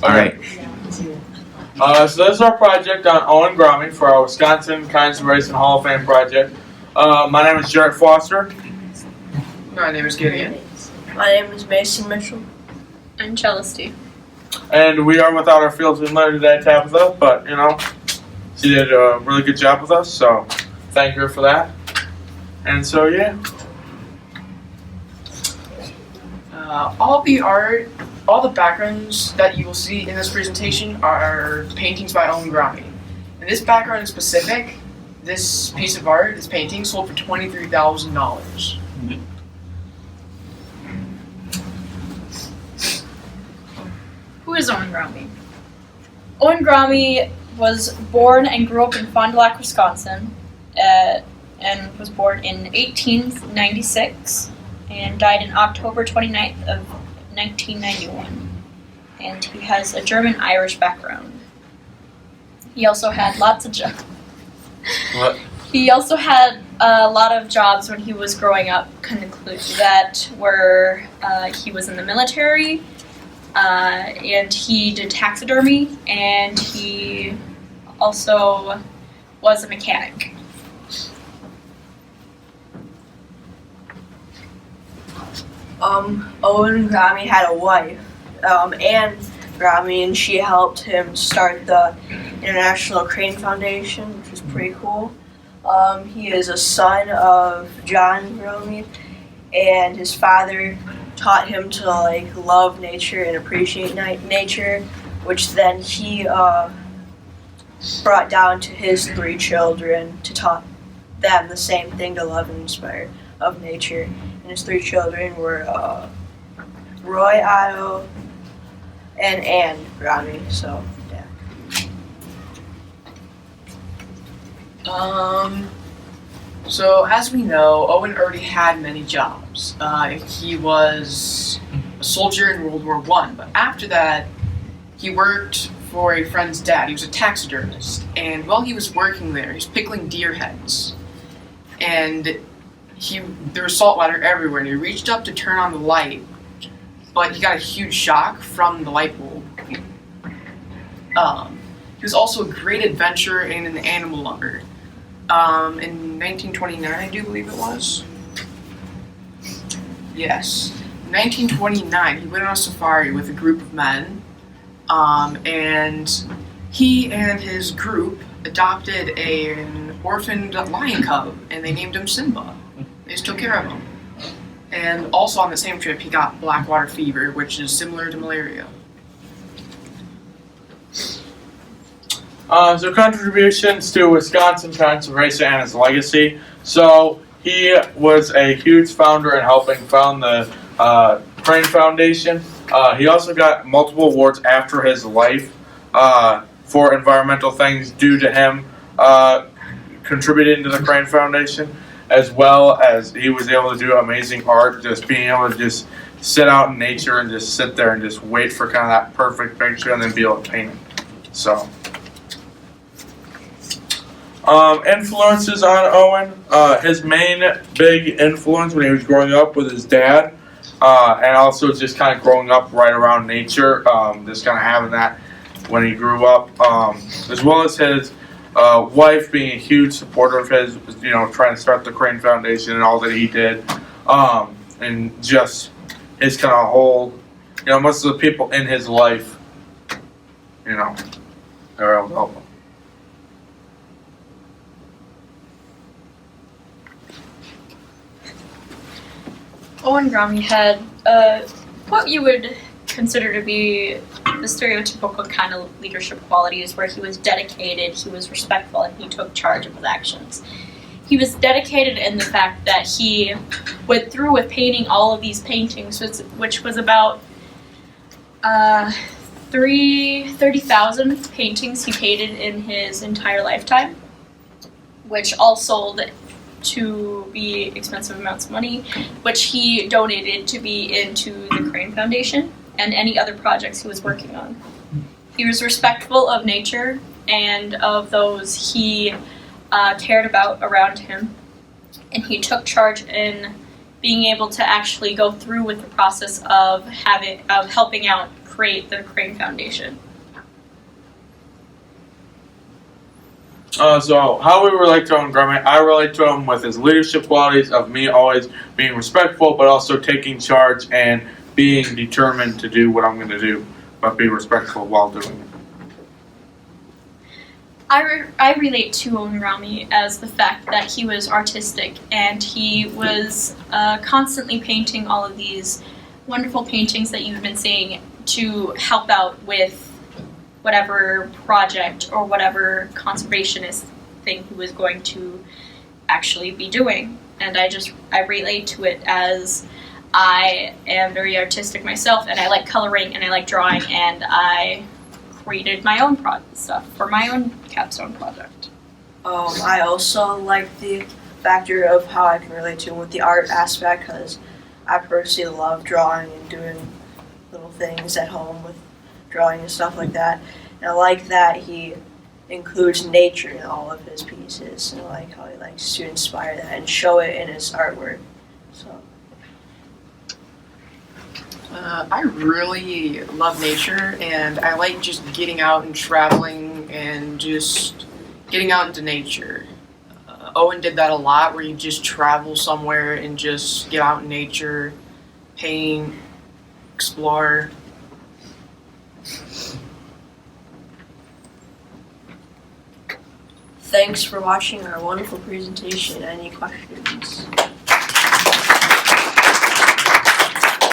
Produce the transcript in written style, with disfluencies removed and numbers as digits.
All right. So this is our project on Owen Gromme for our Wisconsin Conservation Hall of Fame project. My name is Jarrett Foster. My name is Gideon. My name is Mason Mitchell. I'm Chalisty. And we are without our field team leader today, Tabitha, but she did a really good job with us, so thank her for that. And so, yeah. All the backgrounds that you will see in this presentation are paintings by Owen Gromme. And this background in specific, this piece of art, this painting, sold for $23,000. Who is Owen Gromme? Owen Gromme was born and grew up in Fond du Lac, Wisconsin, and was born in 1896 and died in October 29th of 1991. And he has a German-Irish background. He also had lots of jobs. What? He also had a lot of jobs when he was growing up, that were he was in the military, and he did taxidermy, and he also was a mechanic. Owen Gromme had a wife, Anne Gromme, and she helped him start the International Crane Foundation, which was pretty cool. He is a son of John Gromme, and his father taught him to love nature and appreciate nature, which then he brought down to his 3 children to taught them the same thing, to love and inspire of nature. And his 3 children were Roy, Otto, and Anne Gromme. So, yeah. So as we know, Owen already had many jobs. He was a soldier in World War I, but after that, he worked for a friend's dad. He was a taxidermist, and while he was working there, he was pickling deer heads. And there was salt water everywhere, and he reached up to turn on the light, but he got a huge shock from the light bulb. He was also a great adventurer and an animal lover. In 1929, I do believe it was. Yes. In 1929, he went on a safari with a group of men, and he and his group adopted an orphaned lion cub, and they named him Simba. They just took care of him. And also on the same trip, he got black water fever, which is similar to malaria. So contributions to Wisconsin conservation and his legacy. So he was a huge founder in helping found the Crane Foundation. He also got multiple awards after his life for environmental things due to him contributing to the Crane Foundation, as well as he was able to do amazing art, just being able to just sit out in nature and just sit there and just wait for kind of that perfect picture and then be able to paint it. So. Influences on Owen. His main big influence when he was growing up was his dad, and also just kind of growing up right around nature, just kind of having that when he grew up, as well as his wife being a huge supporter of his, trying to start the Crane Foundation and all that he did, and just his kind of whole, most of the people in his life, they're able to help him. Owen Gromme had what you would consider to be the stereotypical kind of leadership qualities, where he was dedicated, he was respectful, and he took charge of his actions. He was dedicated in the fact that he went through with painting all of these paintings, which was about 30,000 paintings he painted in his entire lifetime, which all sold to be expensive amounts of money, which he donated to be into the Crane Foundation and any other projects he was working on. He was respectful of nature and of those he cared about around him, and he took charge in being able to actually go through with the process of helping out create the Crane Foundation. So how we relate to Owen Gromme, I relate to him with his leadership qualities of me always being respectful, but also taking charge and being determined to do what I'm going to do, but be respectful while doing it. I relate to Owen Gromme as the fact that he was artistic and he was constantly painting all of these wonderful paintings that you've been seeing to help out with whatever project or whatever conservationist thing he was going to actually be doing. And I relate to it as I am very artistic myself, and I like coloring and I like drawing, and I created my own stuff for my own capstone project. I also like the factor of how I can relate to him with the art aspect, because I personally love drawing and doing little things at home with drawing and stuff like that. And I like that he includes nature in all of his pieces, and I like how he likes to inspire that and show it in his artwork. So. I really love nature, and I like just getting out and traveling and just getting out into nature. Owen did that a lot, where you just travel somewhere and just get out in nature, paint, explore. Thanks for watching our wonderful presentation. Any questions?